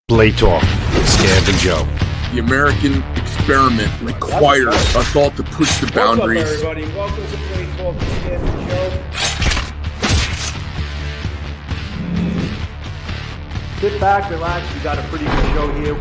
Blade Talk with Scab and Joe. The American experiment requires us all to push the boundaries. What's up, everybody? Welcome to Blade Talk with Scab and Joe. Sit back, relax. We got a pretty good show here.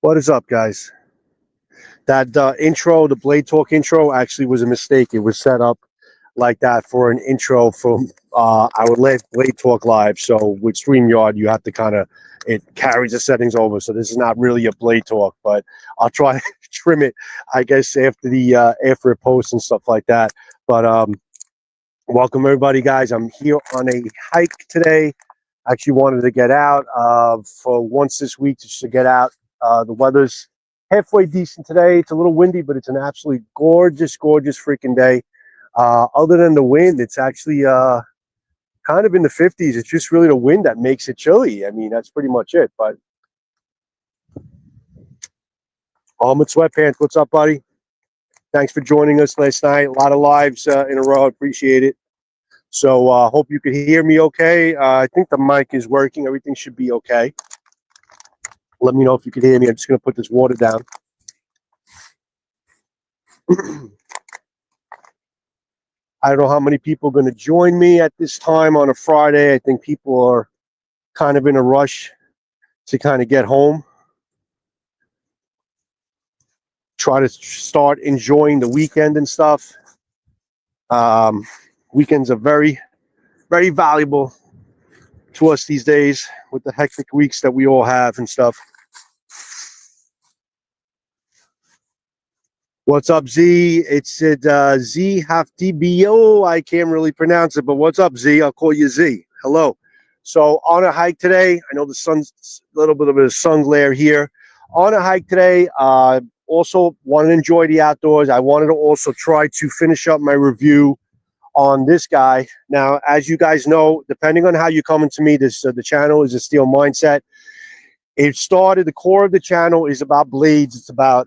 What is up, guys? That intro, the Blade Talk intro, actually was a mistake. It was set up like that for an intro from our last Blade Talk live. So with Streamyard, you have to it carries the settings over. So this is not really a Blade Talk, but I'll try to trim it, I guess, after a post and stuff like that. But welcome everybody, guys. I'm here on a hike today. Actually wanted to get out for once this week, just to get out. The weather's halfway decent today. It's a little windy, but it's an absolutely gorgeous freaking day. Other than the wind, it's actually kind of in the 50s. It's just really the wind that makes it chilly. I mean, that's pretty much it. But Almond Sweatpants, what's up, buddy? Thanks for joining us last night. A lot of lives in a row. I appreciate it. So hope you could hear me okay. I think the mic is working. Everything should be okay. Let me know if you can hear me. I'm just going to put this water down. I don't know how many people are going to join me at this time on a Friday. I think people are kind of in a rush to kind of get home. Try to start enjoying the weekend and stuff. Weekends are very, very valuable to us these days with the hectic weeks that we all have and stuff. What's up, Z? It's Z Haftibio. I can't really pronounce it, but what's up, Z? I'll call you Z. Hello. So on a hike today, I know the sun's a little bit of a sun glare here. On a hike today, also want to enjoy the outdoors. I wanted to also try to finish up my review on this guy. Now, as you guys know, depending on how you come into me, the channel is a Steel Mindset. The core of the channel is about blades. It's about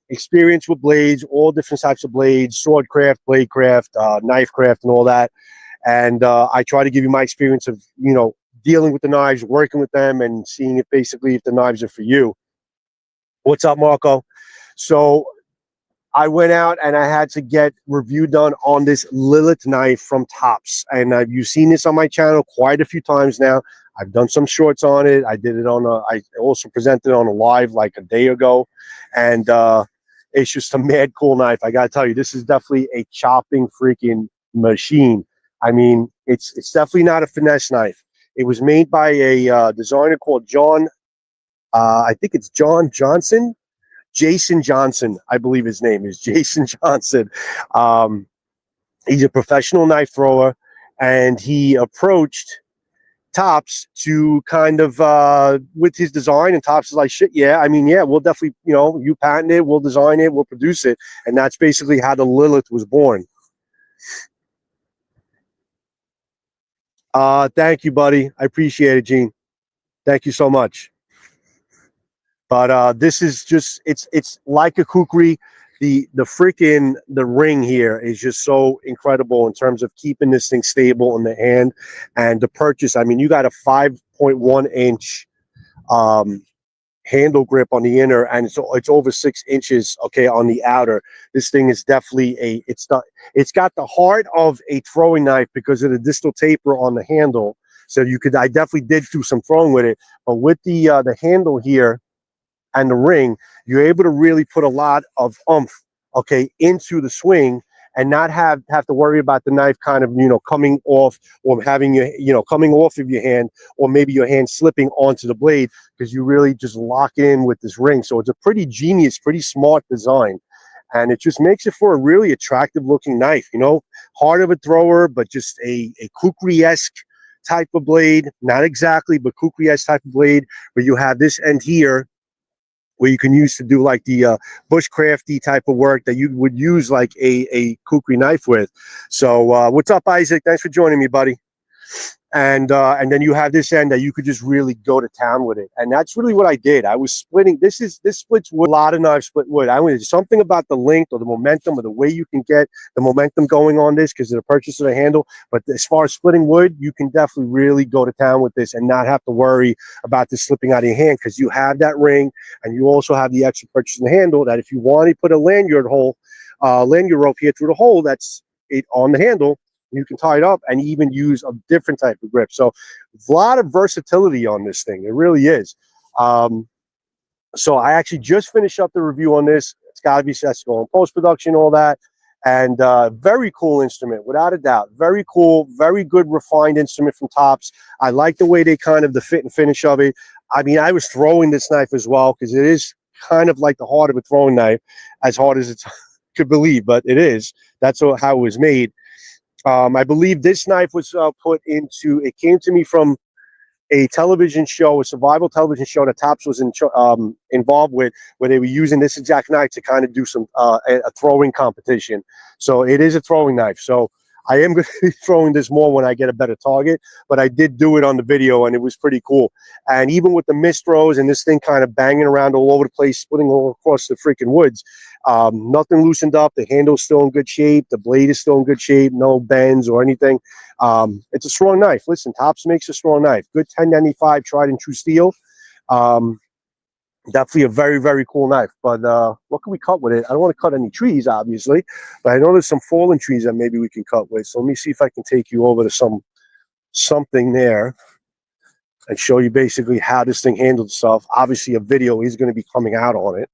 experience with blades, all different types of blades, sword craft, blade craft, knife craft, and all that. And I try to give you my experience of, dealing with the knives, working with them, and seeing if basically if the knives are for you. What's up, Marco? So I went out and I had to get review done on this Lilith knife from Tops. And you've seen this on my channel quite a few times now. I've done some shorts on it. I did it I also presented it on a live like a day ago. And it's just a mad cool knife. I got to tell you, this is definitely a chopping freaking machine. I mean, it's definitely not a finesse knife. It was made by a designer called John. I think it's John Johnson. Jason Johnson, I believe his name is Jason Johnson. He's a professional knife thrower, and he approached Tops to kind of with his design, and Tops is like, shit, yeah, I mean, yeah, we'll definitely, you patent it, we'll design it, we'll produce it. And that's basically how the Lilith was born. Thank you, buddy. I appreciate it, Gene. Thank you so much. But this is just, it's like a kukri. The ring here is just so incredible in terms of keeping this thing stable in the hand. And the purchase, I mean, you got a 5.1 inch handle grip on the inner, and it's over 6 inches, okay, on the outer. This thing is definitely it's got the heart of a throwing knife because of the distal taper on the handle. So I definitely did do some throwing with it, but with the handle here and the ring, you're able to really put a lot of oomph, okay, into the swing, and not have to worry about the knife kind of, coming off, or having coming off of your hand, or maybe your hand slipping onto the blade, because you really just lock in with this ring. So it's a pretty genius, pretty smart design, and it just makes it for a really attractive looking knife. Hard of a thrower, but just a kukri-esque type of blade. Not exactly, but kukri-esque type of blade, where you have this end here where you can use to do like the bushcrafty type of work that you would use like a kukri knife with. So what's up, Isaac? Thanks for joining me, buddy. And then you have this end that you could just really go to town with it. And that's really what I did. I was splitting. This splits wood. A lot of knives split wood. I wanted something about the length or the momentum or the way you can get the momentum going on this because of the purchase of the handle. But as far as splitting wood, you can definitely really go to town with this and not have to worry about this slipping out of your hand, because you have that ring and you also have the extra purchase of the handle that if you want to put a lanyard rope here through the hole that's on the handle, you can tie it up and even use a different type of grip. So a lot of versatility on this thing. It really is. So I actually just finished up the review on this. It's got to be accessible in post-production, all that. And very cool instrument, without a doubt. Very cool, very good refined instrument from Tops. I like the way they kind of the fit and finish of it. I mean, I was throwing this knife as well because it is kind of like the heart of a throwing knife, as hard as it's could believe, but it is. That's how it was made. I believe this knife was it came to me from a television show, a survival television show that Tops was involved with, where they were using this exact knife to kind of do some a throwing competition. So it is a throwing knife. So I am going to be throwing this more when I get a better target, but I did do it on the video and it was pretty cool. And even with the missed throws and this thing kind of banging around all over the place, splitting all across the freaking woods, nothing loosened up. The handle's still in good shape. The blade is still in good shape. No bends or anything. It's a strong knife. Listen, Tops makes a strong knife. Good 1095 tried and true steel. Definitely a very, very cool knife. But what can we cut with it? I don't want to cut any trees, obviously, but I know there's some fallen trees that maybe we can cut with. So let me see if I can take you over to something there and show you basically how this thing handles itself. Obviously, a video is going to be coming out on it.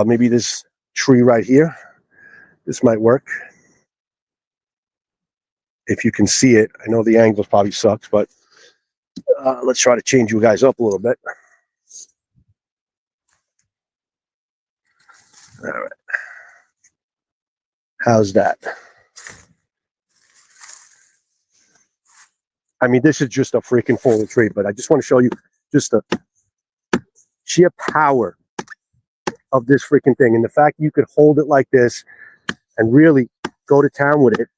Maybe this tree right here. This might work. If you can see it. I know the angle probably sucks, but let's try to change you guys up a little bit. All right. How's that? I mean, this is just a freaking fallen tree, but I just want to show you just the sheer power of this freaking thing. And the fact you could hold it like this and really go to town with it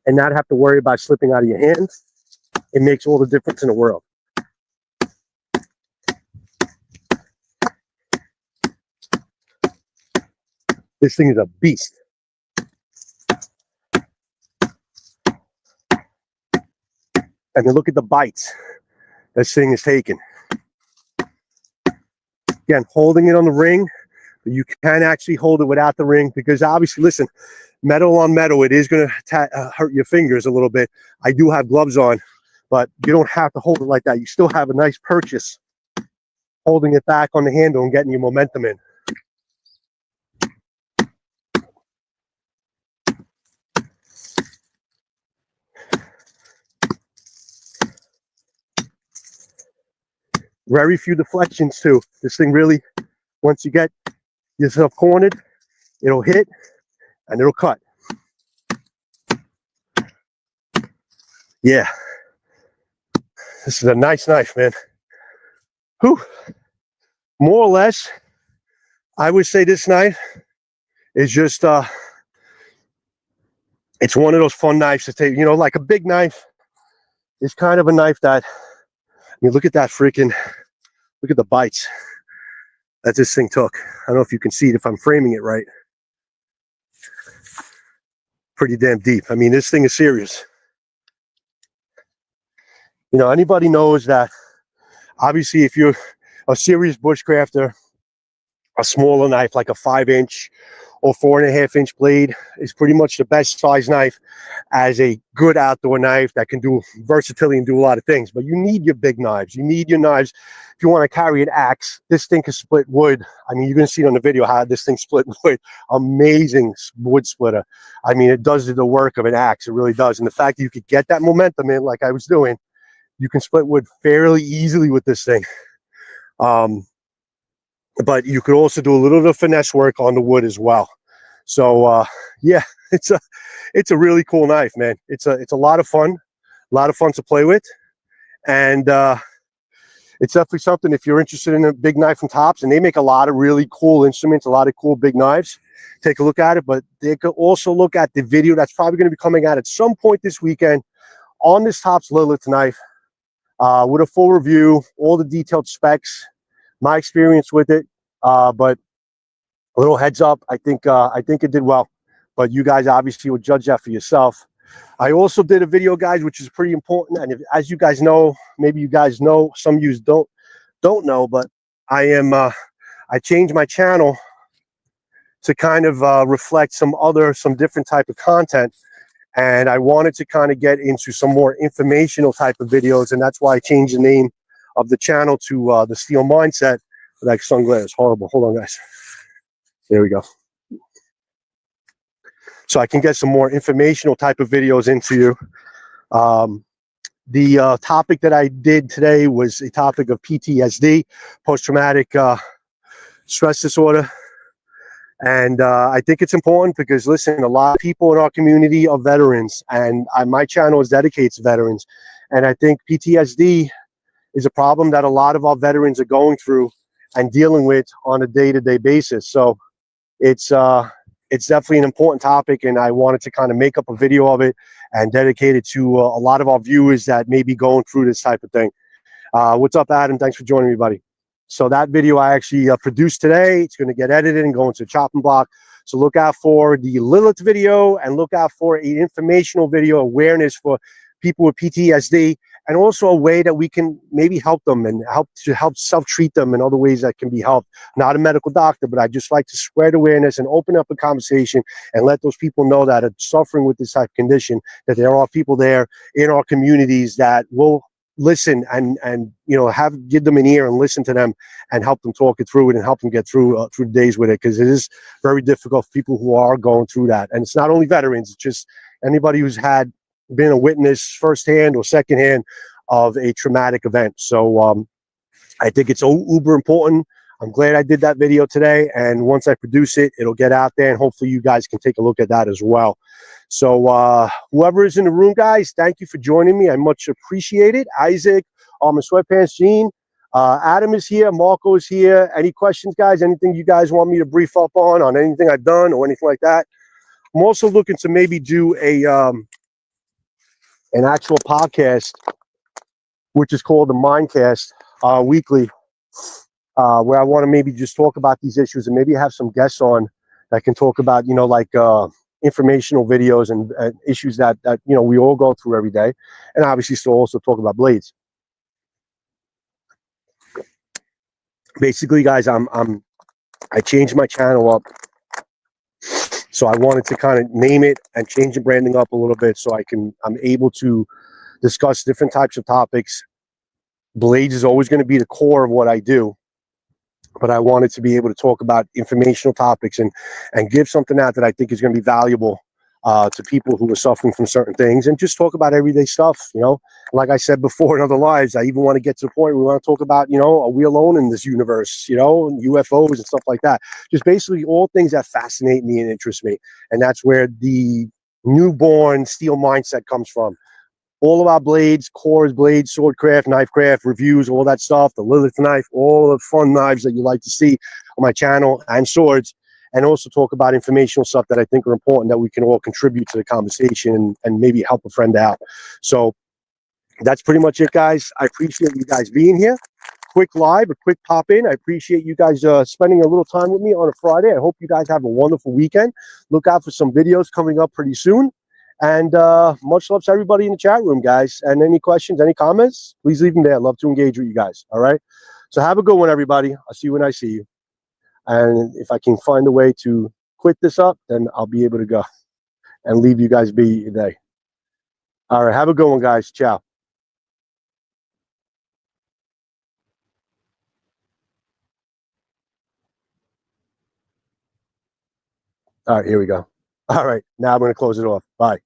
and not have to worry about slipping out of your hands, it makes all the difference in the world. This thing is a beast. And then look at the bites this thing is taking. Again, holding it on the ring, but you can actually hold it without the ring because obviously, listen, metal on metal, it is going to hurt your fingers a little bit. I do have gloves on, but you don't have to hold it like that. You still have a nice purchase holding it back on the handle and getting your momentum in. Very few deflections too. This thing really, once you get yourself cornered, it'll hit and it'll cut. Yeah. This is a nice knife, man. Whew. More or less, I would say this knife is just, it's one of those fun knives to take, like a big knife is kind of a knife that, look at that freaking, look at the bites that this thing took. I don't know if you can see it if I'm framing it right. Pretty damn deep. I mean, this thing is serious. Anybody knows that Obviously, if you're a serious bushcrafter, a smaller knife like a 5-inch or 4.5-inch blade is pretty much the best size knife as a good outdoor knife that can do versatility and do a lot of things. But you need your big knives. You need your knives. If you want to carry an axe, this thing can split wood. I mean, you're going to see it on the video how this thing split wood. Amazing wood splitter. I mean, it does the work of an axe. It really does. And the fact that you could get that momentum in like I was doing, you can split wood fairly easily with this thing. But you could also do a little bit of finesse work on the wood as well. So yeah, it's a really cool knife, man. It's a lot of fun to play with, and it's definitely something if you're interested in a big knife from Tops, and they make a lot of really cool instruments, a lot of cool big knives. Take a look at it, but they could also look at the video that's probably going to be coming out at some point this weekend on this Tops Lilith knife with a full review, all the detailed specs, my experience with it, but a little heads up, I think it did well, but you guys obviously will judge that for yourself. I also did a video, guys, which is pretty important, and as you guys know, maybe you guys know, some of you don't know, but I changed my channel to kind of reflect some different type of content, and I wanted to kind of get into some more informational type of videos, and that's why I changed the name of the channel to the Steel Mindset. That sunglasses is horrible. Hold on, guys. There we go. So I can get some more informational type of videos into you. The topic that I did today was a topic of PTSD, post-traumatic stress disorder. And I think it's important because, listen, a lot of people in our community are veterans, and my channel is dedicated to veterans. And I think PTSD is a problem that a lot of our veterans are going through and dealing with on a day-to-day basis. So it's definitely an important topic, and I wanted to kind of make up a video of it and dedicate it to a lot of our viewers that may be going through this type of thing. What's up, Adam? Thanks for joining me, buddy. So that video I actually produced today. It's going to get edited and go into a chopping block. So look out for the Lilith video, and look out for an informational video, awareness for people with PTSD, and also a way that we can maybe help them and help self-treat them in other ways that can be helped. Not a medical doctor, but I just like to spread awareness and open up a conversation and let those people know that are suffering with this type of condition, that there are people there in our communities that will listen and you know, give them an ear and listen to them and help them talk it through it and help them get through the days with it, because it is very difficult for people who are going through that. And it's not only veterans, it's just anybody who's been a witness firsthand or secondhand of a traumatic event. So I think it's uber important. I'm glad I did that video today, and once I produce it, it'll get out there, and hopefully you guys can take a look at that as well. So whoever is in the room, guys, thank you for joining me. I much appreciate it. Isaac, Armin Sweatpants, Gene, Adam is here, Marco is here. Any questions, guys? Anything you guys want me to brief up on anything I've done or anything like that? I'm also looking to maybe do an actual podcast, which is called the Mindcast weekly, where I want to maybe just talk about these issues and maybe have some guests on that can talk about, you know, like informational videos and issues that you know, we all go through every day, and obviously still also talk about blades. Basically, guys, I changed my channel up. So I wanted to kind of name it and change the branding up a little bit so I'm able to discuss different types of topics. Blades is always going to be the core of what I do, but I wanted to be able to talk about informational topics and give something out that I think is going to be valuable to people who are suffering from certain things, and just talk about everyday stuff. You know, like I said before in other lives, I even want to get to the point where we want to talk about, you know, are we alone in this universe, you know, and UFOs and stuff like that. Just basically all things that fascinate me and interest me. And that's where the newborn Steel Mindset comes from. All of our blades, cores, blades, swordcraft, knifecraft, reviews, all that stuff, the Lilith knife, all the fun knives that you like to see on my channel, and swords, and also talk about informational stuff that I think are important that we can all contribute to the conversation and maybe help a friend out. So that's pretty much it, guys. I appreciate you guys being here. Quick live, a quick pop in. I appreciate you guys spending a little time with me on a Friday. I hope you guys have a wonderful weekend. Look out for some videos coming up pretty soon. And much love to everybody in the chat room, guys. And any questions, any comments, please leave them there. I'd love to engage with you guys. All right. So have a good one, everybody. I'll see you when I see you. And if I can find a way to quit this up, then I'll be able to go and leave you guys be today. All right. Have a good one, guys. Ciao. All right. Here we go. All right. Now I'm going to close it off. Bye.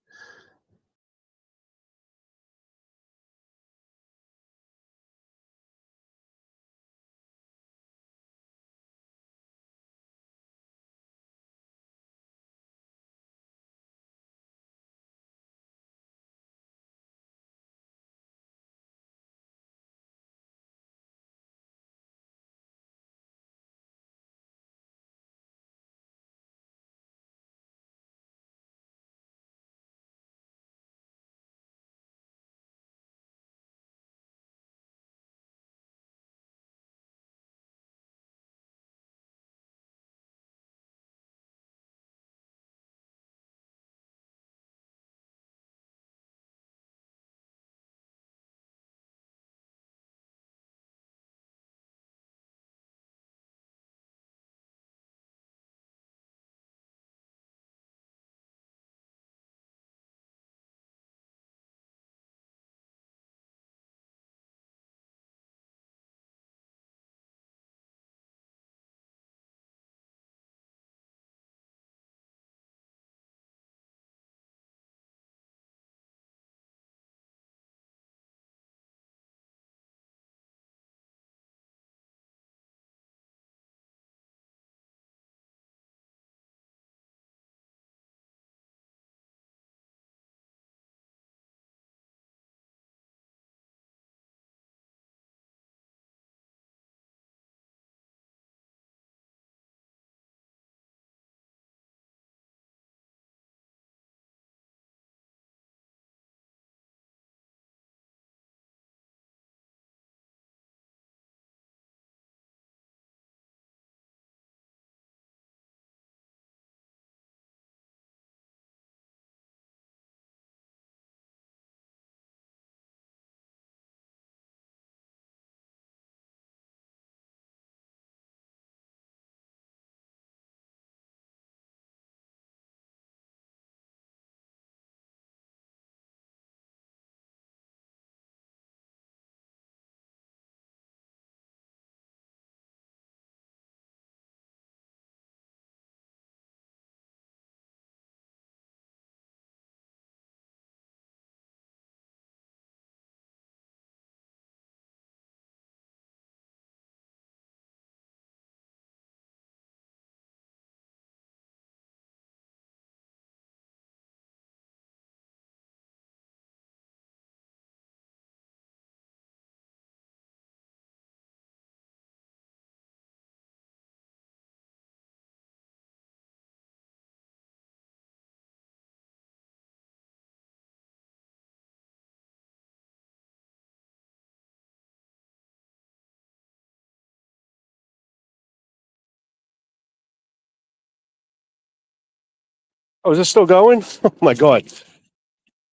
Oh, is this still going? Oh my God.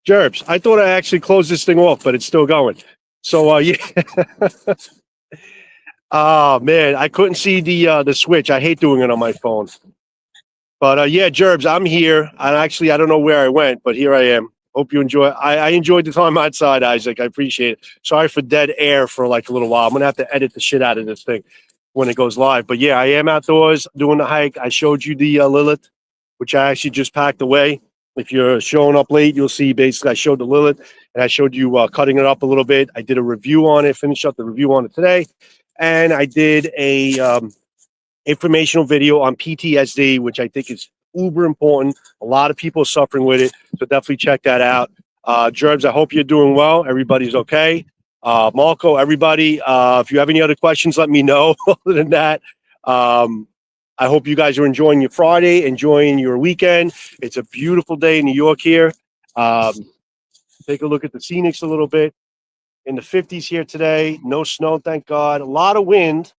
Jerbs, I thought I actually closed this thing off, but it's still going. So yeah. Oh man, I couldn't see the switch. I hate doing it on my phone. But yeah, Jerbs, I'm here. And actually, I don't know where I went, but here I am. Hope you enjoy. I enjoyed the time outside, Isaac. I appreciate it. Sorry for dead air for like a little while. I'm gonna have to edit the shit out of this thing when it goes live. But yeah, I am outdoors doing the hike. I showed you the Lilith, which I actually just packed away. If you're showing up late, you'll see basically I showed the Lilith and I showed you cutting it up a little bit. I did a review on it, finished up the review on it today. And I did a informational video on PTSD, which I think is uber important. A lot of people are suffering with it. So definitely check that out. Jerbs, I hope you're doing well. Everybody's okay. Marco, everybody, if you have any other questions, let me know. Other than that, I hope you guys are enjoying your Friday, enjoying your weekend. It's a beautiful day in New York here. Take a look at the scenics a little bit. In the 50s here today. No snow, thank God. A lot of wind.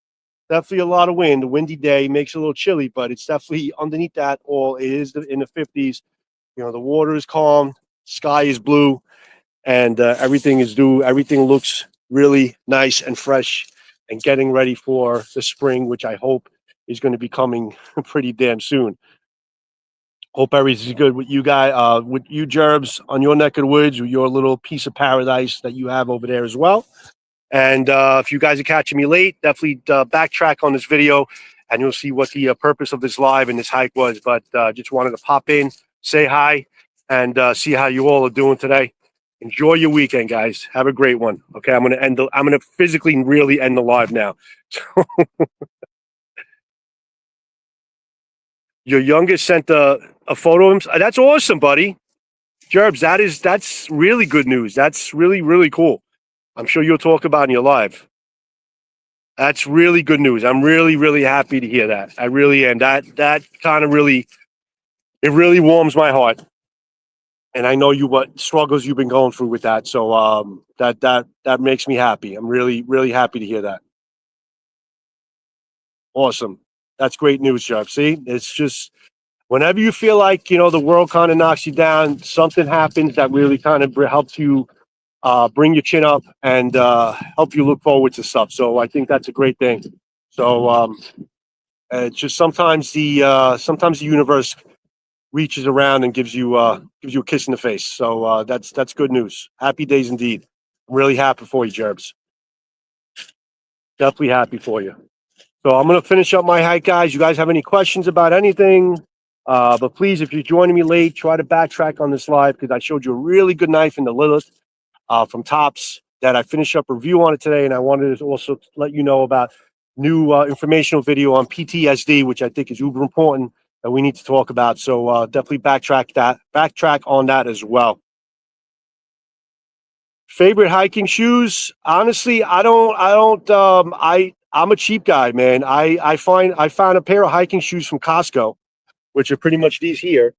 Definitely a lot of wind. A windy day makes it a little chilly, but it's definitely underneath that all. It is in the 50s. You know, the water is calm. Sky is blue, and everything is due. Everything looks really nice and fresh, and getting ready for the spring, which I hope is going to be coming pretty damn soon. Hope everything's good with you guys, with you, Gerbs, on your neck of the woods, with your little piece of paradise that you have over there as well. And if you guys are catching me late, definitely backtrack on this video, and you'll see what the purpose of this live and this hike was. But just wanted to pop in, say hi, and see how you all are doing today. Enjoy your weekend, guys. Have a great one. Okay, I'm gonna physically really end the live now. Your youngest sent a photo of him. That's awesome, buddy. Gerbs, that's really good news. That's really, really cool. I'm sure you'll talk about in your live. That's really good news. I'm really, really happy to hear that. I really am. That kind of really, it really warms my heart. And I know what struggles you've been going through with that. So that makes me happy. I'm really, really happy to hear that. Awesome. That's great news, Jeff. See, it's just whenever you feel like, the world kind of knocks you down, something happens that really kind of helps you bring your chin up and help you look forward to stuff. So I think that's a great thing. So it's just sometimes the universe reaches around and gives you a kiss in the face. So that's good news. Happy days indeed. I'm really happy for you, Jerbs. Definitely happy for you. So I'm going to finish up my hike, guys. You guys have any questions about anything? But please, if you're joining me late, try to backtrack on this live, because I showed you a really good knife in the Lilith from Tops that I finished up a review on it today. And I wanted to also let you know about new informational video on PTSD, which I think is uber important that we need to talk about. So definitely backtrack on that as well. Favorite hiking shoes? Honestly, I'm a cheap guy, man. I found a pair of hiking shoes from Costco, which are pretty much these here.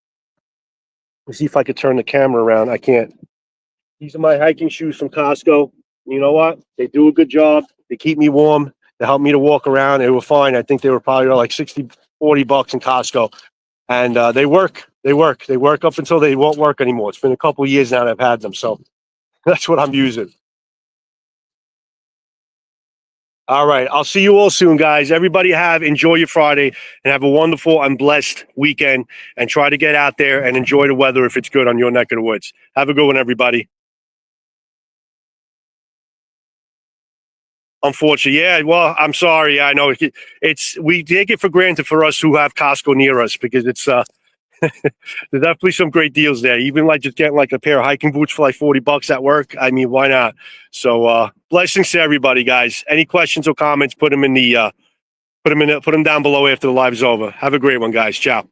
Let's see if I could turn the camera around. I can't. These are my hiking shoes from Costco. You know what? They do a good job. They keep me warm. They help me to walk around. They were fine. I think they were probably like $60, $40 in Costco. And they work. They work up until they won't work anymore. It's been a couple of years now that I've had them. So that's what I'm using. All right. I'll see you all soon, guys. Everybody enjoy your Friday and have a wonderful and blessed weekend, and try to get out there and enjoy the weather if it's good on your neck of the woods. Have a good one, everybody. Unfortunately, yeah. Well, I'm sorry. I know we take it for granted for us who have Costco near us, because it's there's definitely some great deals there. Even like just getting like a pair of hiking boots for like $40 at work. I mean, why not? So blessings to everybody, guys. Any questions or comments, put them down below after the live is over. Have a great one, guys. Ciao.